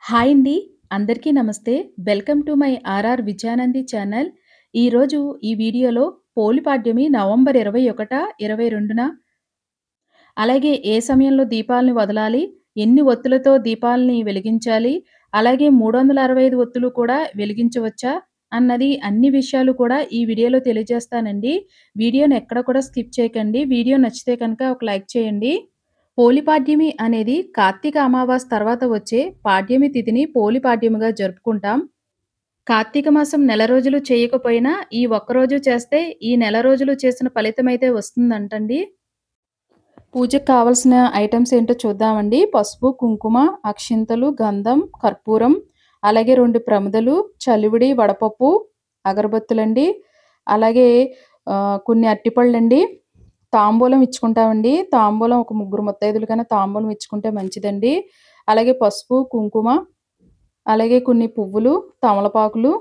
Hi అండి. అందరికీ నమస్తే. Welcome to my RR Vidyanandi channel. ఈరోజు ఈ వీడియోలో పోలిపాడ్యమి నవంబర్ 21, 22న అలాగే ఏ సమయంలో దీపాలను వదలాలి? ఎన్ని ఒత్తులతో దీపాలని వెలిగించాలి? అలాగే 365 ఒత్తులు కూడా వెలిగించవచ్చా? అన్నది అన్ని విషయాలు కూడా ఈ వీడియోలో తెలియజేస్తానండి. వీడియోని ఎక్కడ కూడా స్కిప్ చేయకండి. వీడియో నచ్చితే కనుక ఒక లైక్ చేయండి. పోలిపాడ్యమి అనేది కార్తీక అమావాస్య తర్వాత వచ్చే పాడ్యమి తిథిని పోలిపాడ్యమిగా జరుపుకుంటాం. కార్తీక మాసం నెల రోజులు చేయకపోయినా ఈ ఒక్కరోజు చేస్తే ఈ నెల రోజులు చేసిన ఫలితమైతే వస్తుందంటండి. పూజకు కావాల్సిన ఐటెమ్స్ ఏంటో చూద్దామండి. పసుపు, కుంకుమ, అక్షింతలు, గంధం, కర్పూరం, అలాగే 2 ప్రమిదలు, చలివిడి, వడపప్పు, అగరబత్తులండి. అలాగే కొన్ని అరటిపళ్ళండి. తాంబూలం ఇచ్చుకుంటామండి. తాంబూలం ఒక ముగ్గురు ముత్తైదులకైనా తాంబూలం ఇచ్చుకుంటే మంచిదండి. అలాగే పసుపు, కుంకుమ, అలాగే కొన్ని పువ్వులు, తమలపాకులు.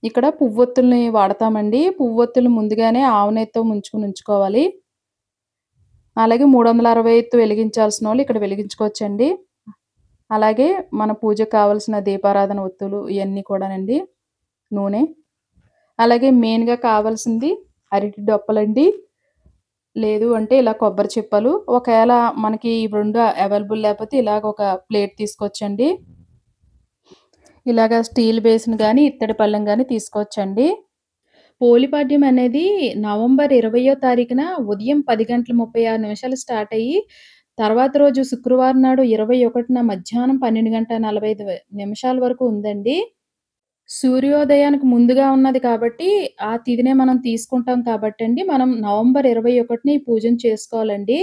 ఇక్కడ పువ్వొత్తుల్ని వాడతామండి. పువ్వొత్తులు ముందుగానే ఆవు నెయ్యితో ముంచుకొని ఉంచుకోవాలి. అలాగే 360 ఎత్తు వెలిగించాల్సినోళ్ళు ఇక్కడ వెలిగించుకోవచ్చండి. అలాగే మన పూజకు కావాల్సిన దీపారాధన ఒత్తులు ఇయన్నీ కూడానండి. నూనె. అలాగే మెయిన్‌గా కావాల్సింది అరటి డొప్పలండి. లేదు అంటే ఇలా కొబ్బరి చిప్పలు. ఒకవేళ మనకి ఈ 2 అవైలబుల్ లేకపోతే ఇలాగ ఒక ప్లేట్ తీసుకోవచ్చండి. ఇలాగ స్టీల్ బేసిన్ గానీ, ఇత్తడి పళ్ళెం గానీ తీసుకోవచ్చండి. పోలిపాడ్యం అనేది నవంబర్ 20వ తారీఖున ఉదయం 10:36 స్టార్ట్ అయ్యి, తర్వాత రోజు శుక్రవారం నాడు 21న మధ్యాహ్నం 12:45 వరకు ఉందండి. సూర్యోదయానికి ముందుగా ఉన్నది కాబట్టి, ఆ తిథినే మనం తీసుకుంటాం కాబట్టండి, మనం నవంబర్ 21న ఈ పూజను చేసుకోవాలండి.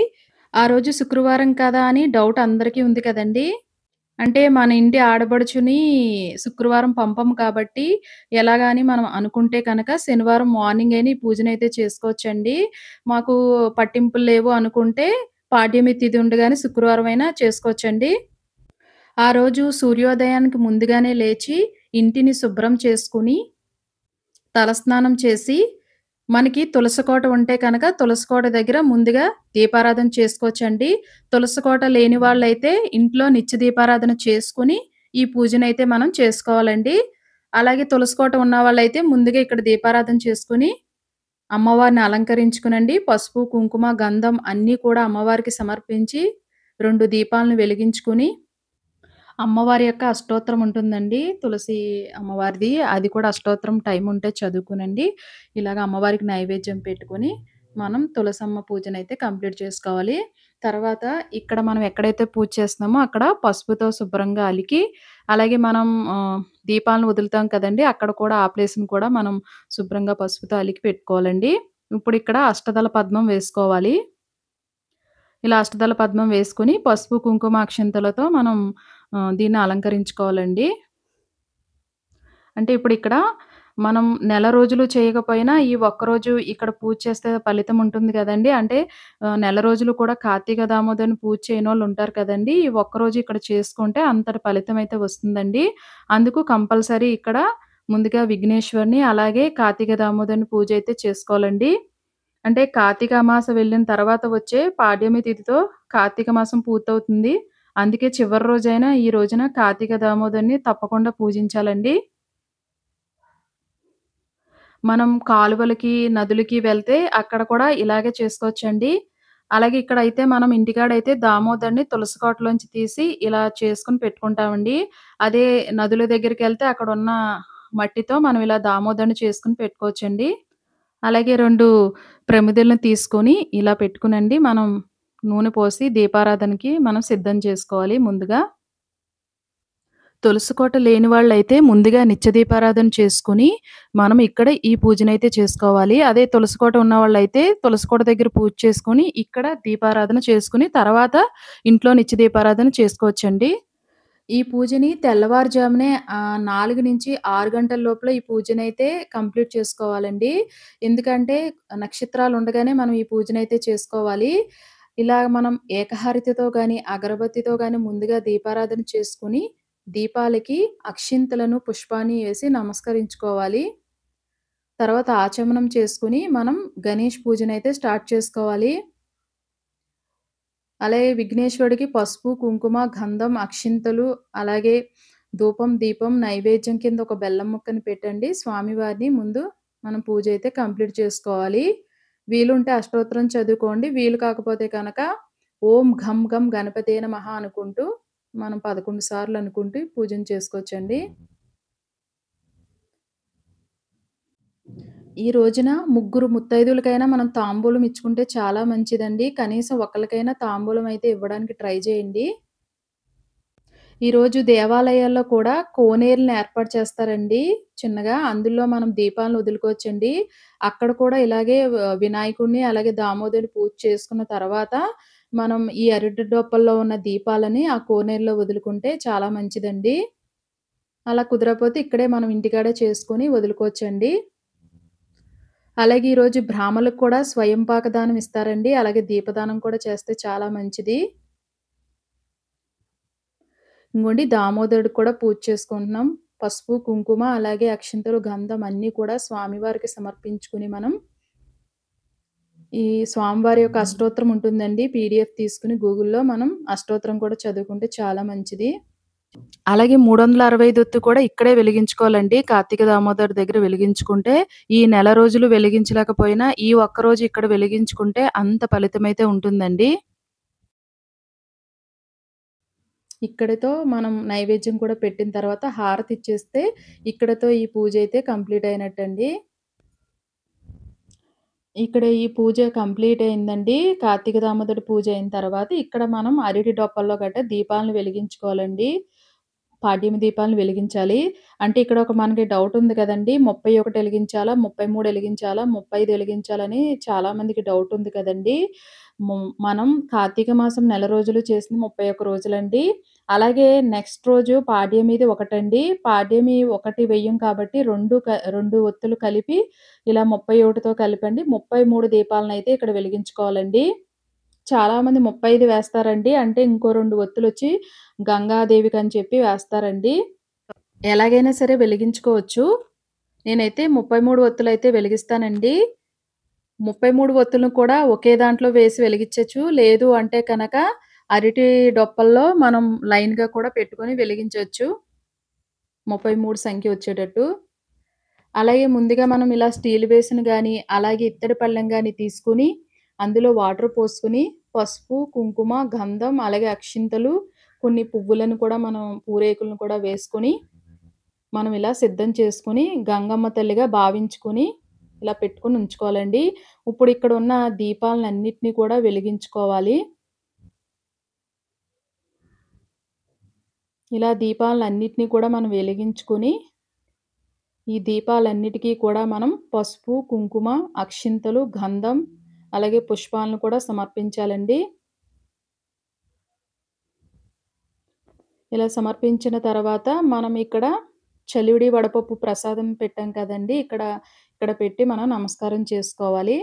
ఆ రోజు శుక్రవారం కదా అని డౌట్ అందరికీ ఉంది కదండీ! అంటే మన ఇంటి ఆడపడుచుని శుక్రవారం పంపము కాబట్టి, ఎలాగా అని మనం అనుకుంటే కనుక శనివారం మార్నింగ్ అయినా ఈ పూజనైతే చేసుకోవచ్చండి. మాకు పట్టింపులు లేవు అనుకుంటే పాడ్యమి తిథి ఉండగానే శుక్రవారం అయినా చేసుకోవచ్చండి. ఆ రోజు సూర్యోదయానికి ముందుగానే లేచి ఇంటిని శుభ్రం చేసుకొని, తలస్నానం చేసి, మనకి తులసి కోట ఉంటే కనుక తులసి కోట దగ్గర ముందుగా దీపారాధన చేసుకోవచ్చండి. తులసి కోట లేని వాళ్ళైతే ఇంట్లో నిత్య దీపారాధన చేసుకొని, ఈ పూజనైతే మనం చేసుకోవాలండి. అలాగే తులసి కోట ఉన్నవాళ్ళైతే ముందుగా ఇక్కడ దీపారాధన చేసుకొని, అమ్మవారిని అలంకరించుకునండి. పసుపు, కుంకుమ, గంధం అన్నీ కూడా అమ్మవారికి సమర్పించి, 2 దీపాలను వెలిగించుకొని అమ్మవారి యొక్క అష్టోత్తరం ఉంటుందండి. తులసి అమ్మవారిది. అది కూడా అష్టోత్తరం టైం ఉంటే చదువుకోనండి. ఇలాగ అమ్మవారికి నైవేద్యం పెట్టుకొని, మనం తులసమ్మ పూజనైతే కంప్లీట్ చేసుకోవాలి. తర్వాత ఇక్కడ మనం ఎక్కడైతే పూజ చేస్తున్నామో అక్కడ పసుపుతో శుభ్రంగా అలికి, అలాగే మనం దీపాలను వదులుతాం కదండీ! అక్కడ కూడా ఆ ప్లేస్‌ని కూడా మనం శుభ్రంగా పసుపుతో అలికి పెట్టుకోవాలండి. ఇప్పుడు ఇక్కడ అష్టదళ పద్మం వేసుకోవాలి. ఇలా అష్టదళ పద్మం వేసుకొని పసుపు, కుంకుమ, అక్షింతలతో మనం దీన్ని అలంకరించుకోవాలండి. అంటే ఇప్పుడిక్కడ మనం నెల రోజులు చేయకపోయినా ఈ ఒక్కరోజు ఇక్కడ పూజ చేస్తే ఫలితం ఉంటుంది గదండీ! అంటే నెల రోజులు కూడా కార్తీక దామోదరుని పూజ చేయనోళ్ళుంటారు కదండీ! ఈ ఒక్కరోజు ఇక్కడ చేసుకుంటే అంతటి ఫలితమైతే వస్తుందండి. అందుకు కంపల్సరీ ఇక్కడ ముందుగా విఘ్నేశ్వరుని, అలాగే కార్తీక దామోదరుని పూజ అయితే చేసుకోవాలండి. అంటే కార్తీక అమాస వెళ్ళిన తర్వాత వచ్చే పాడ్యమి తిథితో కార్తీక మాసం పూర్తవుతుంది. అందుకే చివరి రోజైన ఈ రోజున కార్తీక దామోదరుని తప్పకుండా పూజించాలండి. మనం కాలువలకి, నదులకి వెళ్తే అక్కడ కూడా ఇలాగే చేసుకోవచ్చండి. అలాగే ఇక్కడైతే మనం ఇంటికాడైతే దామోదరుని తులసి కోటలోంచి తీసి ఇలా చేసుకొని పెట్టుకుంటామండి. అదే నదుల దగ్గరికెళ్తే అక్కడున్న మట్టితో మనం ఇలా దామోదరుని చేసుకొని పెట్టుకోవచ్చండి. అలాగే 2 ప్రమిదెలను తీసుకొని ఇలా పెట్టుకునండి మనం నూనె పోసి దీపారాధనకి మనం సిద్ధం చేసుకోవాలి ముందుగా. తులసి కోట లేని వాళ్ళైతే ముందుగా నిత్య దీపారాధన చేసుకొని, మనం ఇక్కడ ఈ పూజనైతే చేసుకోవాలి. అదే తులసి కోట ఉన్నవాళ్ళైతే తులసి కోట దగ్గర పూజ చేసుకొని, ఇక్కడ దీపారాధన చేసుకొని, తర్వాత ఇంట్లో నిత్య దీపారాధన చేసుకోవచ్చండి. ఈ పూజని తెల్లవారుజామునే 4-6 గంటల లోపల ఈ పూజనైతే కంప్లీట్ చేసుకోవాలండి. ఎందుకంటే నక్షత్రాలు ఉండగానే మనం ఈ పూజనైతే చేసుకోవాలి. ఇలా మనం ఏకహారతితో గాని, అగరబత్తితో గాని ముందుగా దీపారాధన చేసుకొని, దీపాలకి అక్షింతలను, పుష్పాన్ని ఏసి నమస్కరించుకోవాలి. తర్వాత ఆచమనం చేసుకొని, మనం గణేష్ పూజనైతే స్టార్ట్ చేసుకోవాలి. అలాగే విఘ్నేశ్వరుడికి పసుపు, కుంకుమ, గంధం, అక్షింతలు, అలాగే ధూపం, దీపం, నైవేద్యం కింద ఒక బెల్లం ముక్కని పెట్టండి. స్వామివారిని ముందు మనం పూజ అయితే కంప్లీట్ చేసుకోవాలి. వీలుంటే అష్టోత్తరం చదువుకోండి. వీలు కాకపోతే కనుక ఓం ఘం ఘం గణపతే నమః అనుకుంటూ మనం 11 సార్లు అనుకుంటూ పూజను చేసుకోవచ్చండి. ఈ రోజున ముగ్గురు ముత్తైదులకైనా మనం తాంబూలం ఇచ్చుకుంటే చాలా మంచిదండి. కనీసం ఒకళ్ళకైనా తాంబూలం అయితే ఇవ్వడానికి ట్రై చేయండి. ఈరోజు దేవాలయాల్లో కూడా కోనేరులను ఏర్పాటు చేస్తారండి చిన్నగా. అందులో మనం దీపాలను వదులుకోవచ్చండి. అక్కడ కూడా ఇలాగే వినాయకుడిని, అలాగే దామోదరుని పూజ చేసుకున్న తర్వాత, మనం ఈ అరటి డొప్పల్లో ఉన్న దీపాలని ఆ కోనేరులో వదులుకుంటే చాలా మంచిదండి. అలా కుదరకపోతే ఇక్కడే మనం ఇంటికాడే చేసుకొని వదులుకోవచ్చండి. అలాగే ఈరోజు బ్రాహ్మలకు కూడా స్వయం పాక దానం ఇస్తారండి. అలాగే దీపదానం కూడా చేస్తే చాలా మంచిది. ఇంగోండి దామోదరుడికి కూడా పూజ చేసుకుంటున్నాం. పసుపు, కుంకుమ అలాగే అక్షింతలు, గంధం అన్నీ కూడా స్వామివారికి సమర్పించుకొని మనం ఈ స్వామివారి యొక్క అష్టోత్తరం ఉంటుందండి. పీడీఎఫ్ తీసుకొని గూగుల్‌లో మనం అష్టోత్తరం కూడా చదువుకుంటే చాలా మంచిది. అలాగే 365 ఒత్తు కూడా ఇక్కడే వెలిగించుకోవాలండి. కార్తీక దామోదర్ దగ్గర వెలిగించుకుంటే, ఈ నెల రోజులు వెలిగించలేకపోయినా, ఈ ఒక్కరోజు ఇక్కడ వెలిగించుకుంటే అంత ఫలితమైతే ఉంటుందండి. ఇక్కడితో మనం నైవేద్యం కూడా పెట్టిన తర్వాత హారతిచ్చేస్తే, ఇక్కడితో ఈ పూజైతే కంప్లీట్ అయినట్టండి. ఇక్కడ ఈ పూజ కంప్లీట్ అయిందండి. కార్తీక దామోదరుడి పూజ అయిన తర్వాత, ఇక్కడ మనం అరటి డొప్పల్లో గట్టా దీపాలను వెలిగించుకోవాలండి. పాడ్యమి దీపాలను వెలిగించాలి. అంటే ఇక్కడ ఒక మనకి డౌట్ ఉంది కదండీ! 31 ఎలిగించాలా? 33 ఎలిగించాలా? 35 ఎలిగించాలని చాలా మందికి డౌట్ ఉంది కదండీ! మనం కార్తీక మాసం నెల రోజులు చేసింది 31 రోజులండి. అలాగే నెక్స్ట్ రోజు పాడ్యమిది ఒకటండి. పాడ్యమి ఒకటి వెయ్యం కాబట్టి 2 ఒత్తులు కలిపి ఇలా 31తో కలిపండి 33 దీపాలనైతే ఇక్కడ వెలిగించుకోవాలండి. చాలామంది 35 వేస్తారండి. అంటే ఇంకో 2 ఒత్తులొచ్చి గంగాదేవికని చెప్పి వేస్తారండి. ఎలాగైనా సరే వెలిగించుకోవచ్చు. నేనైతే 33 ఒత్తులైతే వెలిగిస్తానండి. 33 ఒత్తులను కూడా ఒకే దాంట్లో వేసి వెలిగించొచ్చు. లేదు అంటే కనక అరటి డొప్పల్లో మనం లైన్‌గా కూడా పెట్టుకొని వెలిగించొచ్చు. 33 సంఖ్య వచ్చేటట్టు. అలాగే ముందుగా మనం ఇలా స్టీల్ బేసిన్ గానీ, అలాగే ఇత్తడి పళ్ళెం గానీ తీసుకొని, అందులో వాటర్ పోసుకొని, పసుపు, కుంకుమ, గంధం, అలాగే అక్షింతలు, కొన్ని పువ్వులను కూడా మనం పూరేకులను కూడా వేసుకొని, మనం ఇలా సిద్ధం చేసుకొని, గంగమ్మ తల్లిగా భావించుకొని, ఇలా పెట్టుకొని ఉంచుకోవాలండి. ఇప్పుడు ఇక్కడున్న దీపాలనన్నిటిని కూడా వెలిగించుకోవాలి. ఇలా దీపాలనన్నిటిని కూడా మనం వెలిగించుకొని ఈ దీపాలన్నిటికీ కూడా మనం పసుపు, కుంకుమ, అక్షింతలు, గంధం, అలాగే పుష్పాలను కూడా సమర్పించాలండి. ఇలా సమర్పించిన తర్వాత మనం ఇక్కడ చలివిడి వడపప్పు ప్రసాదం పెట్టాం కదండీ! ఇక్కడ పెట్టి మనం నమస్కారం చేసుకోవాలి.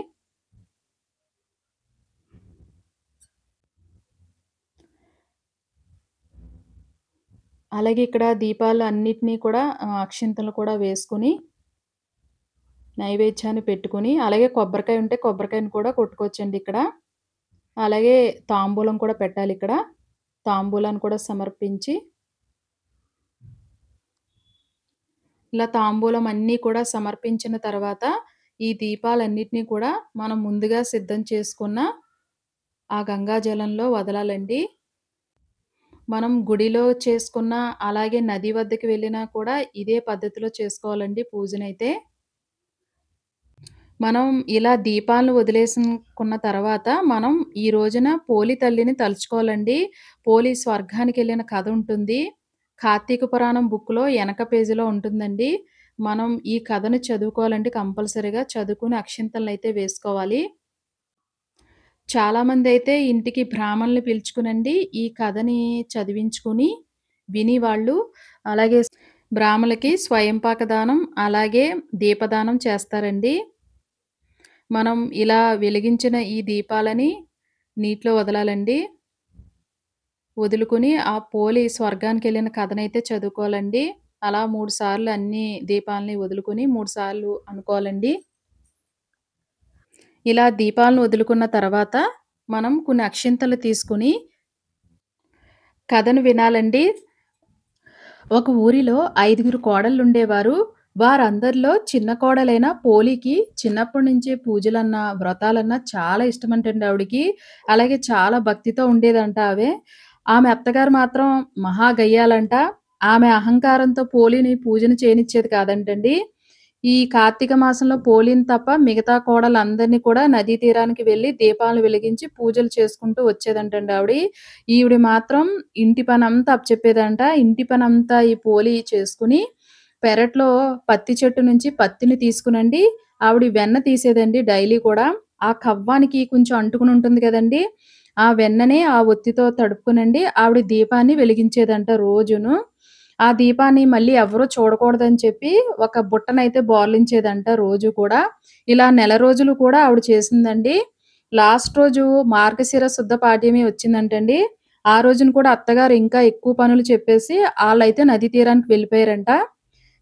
అలాగే ఇక్కడ దీపాలు అన్నిటిని కూడా అక్షింతలు కూడా వేసుకొని నైవేద్యాన్ని పెట్టుకొని, అలాగే కొబ్బరికాయ ఉంటే కొబ్బరికాయను కూడా కొట్టుకోవచ్చండి ఇక్కడ. అలాగే తాంబూలం కూడా పెట్టాలిక్కడ. తాంబూలాన్ని కూడా సమర్పించి, ఇలా తాంబూలం అన్నీ కూడా సమర్పించిన తర్వాత, ఈ దీపాలన్నిటిని కూడా మనం ముందుగా సిద్ధం చేసుకున్న ఆ గంగా జలంలో వదలాలండి. మనం గుడిలో చేసుకున్న, అలాగే నది వద్దకు వెళ్ళినా కూడా ఇదే పద్ధతిలో చేసుకోవాలండి పూజనైతే. మనం ఇలా దీపాలను వదిలేసుకున్న తర్వాత, మనం ఈ రోజున పోలి తల్లిని తలుచుకోవాలండి. పోలి స్వర్గానికెళ్ళిన కథ ఉంటుంది. కార్తీక పురాణం బుక్‌లో ఎనక పేజీలో ఉంటుందండి. మనం ఈ కథను చదువుకోవాలండి కంపల్సరీగా. చదువుకొని అక్షింతలనైతే వేసుకోవాలి. చాలామందైతే ఇంటికి బ్రాహ్మణుల్ని పిలుచుకొనండి ఈ కథని చదివించుకొని, విని వాళ్ళు అలాగే బ్రాహ్మలకి స్వయంపాక దానం, అలాగే దీపదానం చేస్తారండి. మనం ఇలా వెలిగించిన ఈ దీపాలని నీటిలో వదలాలండి. వదులుకొని ఆ పోలి స్వర్గానికెళ్ళిన కథనైతే చదువుకోవాలండి. అలా 3 సార్లు అన్ని దీపాలని వదులుకొని 3 సార్లు అనుకోవాలండి. ఇలా దీపాలను వదులుకున్న తర్వాత మనం కొన్ని అక్షింతలు తీసుకొని కథను వినాలండి. ఒక ఊరిలో 5గురు కోడళ్ళుండేవారు. వారందరిలో చిన్న కోడలైన పోలికి చిన్నప్పటి నుంచే పూజలన్నా, వ్రతాలన్నా చాలా ఇష్టమంటండి ఆవిడకి. అలాగే చాలా భక్తితో ఉండేదంట ఆమె. ఆమె అత్తగారు మాత్రం మహా గయ్యాలంట. ఆమె అహంకారంతో పోలిని పూజను చేయనిచ్చేది కాదంటండి. ఈ కార్తీక మాసంలో పోలిని తప్ప మిగతా కోడలందరిని కూడా నదీ తీరానికి వెళ్లి దీపాలను వెలిగించి పూజలు చేసుకుంటూ వచ్చేదంటండి ఆవిడి. ఈవిడ మాత్రం ఇంటి పనంతా అప్పచెప్పేదంట. ఇంటి పనంతా ఈ పోలి చేసుకొని, పెరట్లో పత్తి చెట్టు నుంచి పత్తిని తీసుకొనండి, ఆవిడ వెన్న తీసేదండి డైలీ కూడా. ఆ కవ్వానికి కొంచెం అంటుకుని ఉంటుంది కదండీ! ఆ వెన్నని ఆ ఒత్తితో తడుపుకొనండి ఆవిడ దీపాన్ని వెలిగించేదంట రోజును. ఆ దీపాన్ని మళ్ళీ ఎవ్వరు చూడకూడదని చెప్పి, ఒక బుట్టనైతే బోర్లించేదంట రోజు కూడా. ఇలా నెల రోజులు కూడా ఆవిడ చేసిందండి. లాస్ట్ రోజు మార్గశిర శుద్ధ పాడ్యమి వచ్చిందంటండి. ఆ రోజున కూడా అత్తగారు ఇంకా ఎక్కువ పనులు చెప్పేసి, ఆళ్ళైతే నదీ తీరానికి వెళ్ళిపోయారంట.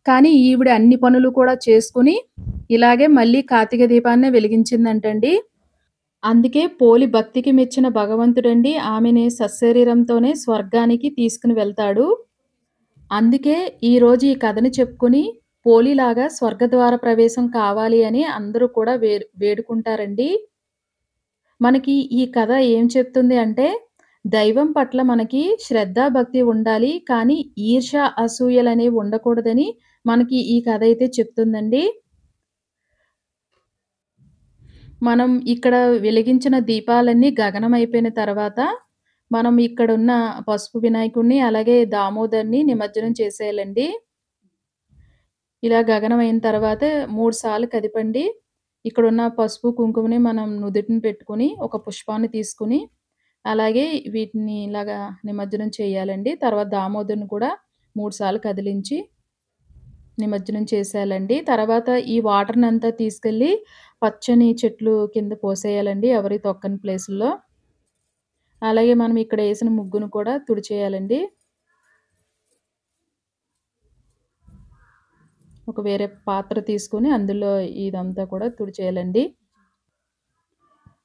కానీ ఈవిడ అన్ని పనులు కూడా చేసుకొని, ఇలాగే మళ్ళీ కార్తీక దీపాన్నే వెలిగించిందంటండి. అందుకే పోలి భక్తికి మెచ్చిన భగవంతుడండి ఆమెని సశరీరంతోనే స్వర్గానికి తీసుకొని వెళ్తాడు. అందుకే ఈరోజు ఈ కథని చెప్పుకొని, పోలిలాగా స్వర్గద్వార ప్రవేశం కావాలి అని అందరూ కూడా వేడుకుంటారండి. మనకి ఈ కథ ఏం చెప్తుంది అంటే, దైవం పట్ల మనకి శ్రద్ధ, భక్తి ఉండాలి. కానీ ఈర్ష్య, అసూయలనేవి ఉండకూడదని మనకి ఈ కథ అయితే చెప్తుందండి. మనం ఇక్కడ వెలిగించిన దీపాలన్నీ గగనమైపోయిన తర్వాత, మనం ఇక్కడున్న పసుపు వినాయకుడిని, అలాగే దామోదర్‌ని నిమజ్జనం చేసేయాలండి. ఇలా గగనం అయిన తర్వాత 3 సార్లు కదిపండి. ఇక్కడున్న పసుపు, కుంకుమని మనం నుదుటిన పెట్టుకొని, ఒక పుష్పాన్ని తీసుకొని, అలాగే వీటిని ఇలాగా నిమజ్జనం చేయాలండి. తర్వాత దామోదరుని కూడా 3 సార్లు కదిలించి నిమజ్జనం చేసేయాలండి. తర్వాత ఈ వాటర్‌నంతా తీసుకెళ్ళి పచ్చని చెట్లు కింద పోసేయాలండి. ఎవరి తొక్కని ప్లేసుల్లో. అలాగే మనం ఇక్కడ ఏసిన ముగ్గును కూడా తుడిచేయాలండి. ఒక వేరే పాత్ర తీసుకొని అందులో ఇదంతా కూడా తుడిచేయాలండి.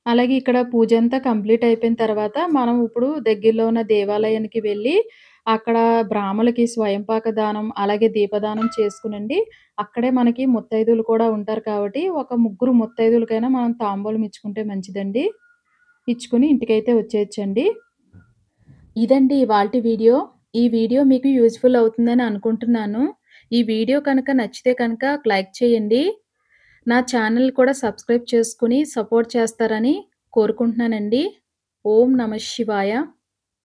అలాగే ఇక్కడ పూజంతా కంప్లీట్ అయిపోయిన తర్వాత, మనం ఇప్పుడు దగ్గరలో ఉన్న దేవాలయానికి వెళ్ళి, అక్కడ బ్రాహ్మలకి స్వయంపాక దానం, అలాగే దీపదానం చేసుకొనండి, అక్కడే మనకి ముత్తైదువులు కూడా ఉంటారు కాబట్టి, ఒక ముగ్గురు ముత్తైదువులకైనా మనం తాంబూలం ఇచ్చుకుంటే మంచిదండి. ఇచ్చుకొని ఇంటికైతే వచ్చేయొచ్చండి. ఇదండి ఇవాల్టి వీడియో. ఈ వీడియో మీకు యూజ్‌ఫుల్ అవుతుందని అనుకుంటున్నాను. ఈ వీడియో కనుక నచ్చితే కనుక ఒక లైక్ చేయండి. నా ఛానల్ కూడా సబ్స్క్రైబ్ చేసుకొని సపోర్ట్ చేస్తారని కోరుకుంటున్నానండి. ఓం నమః శివాయ.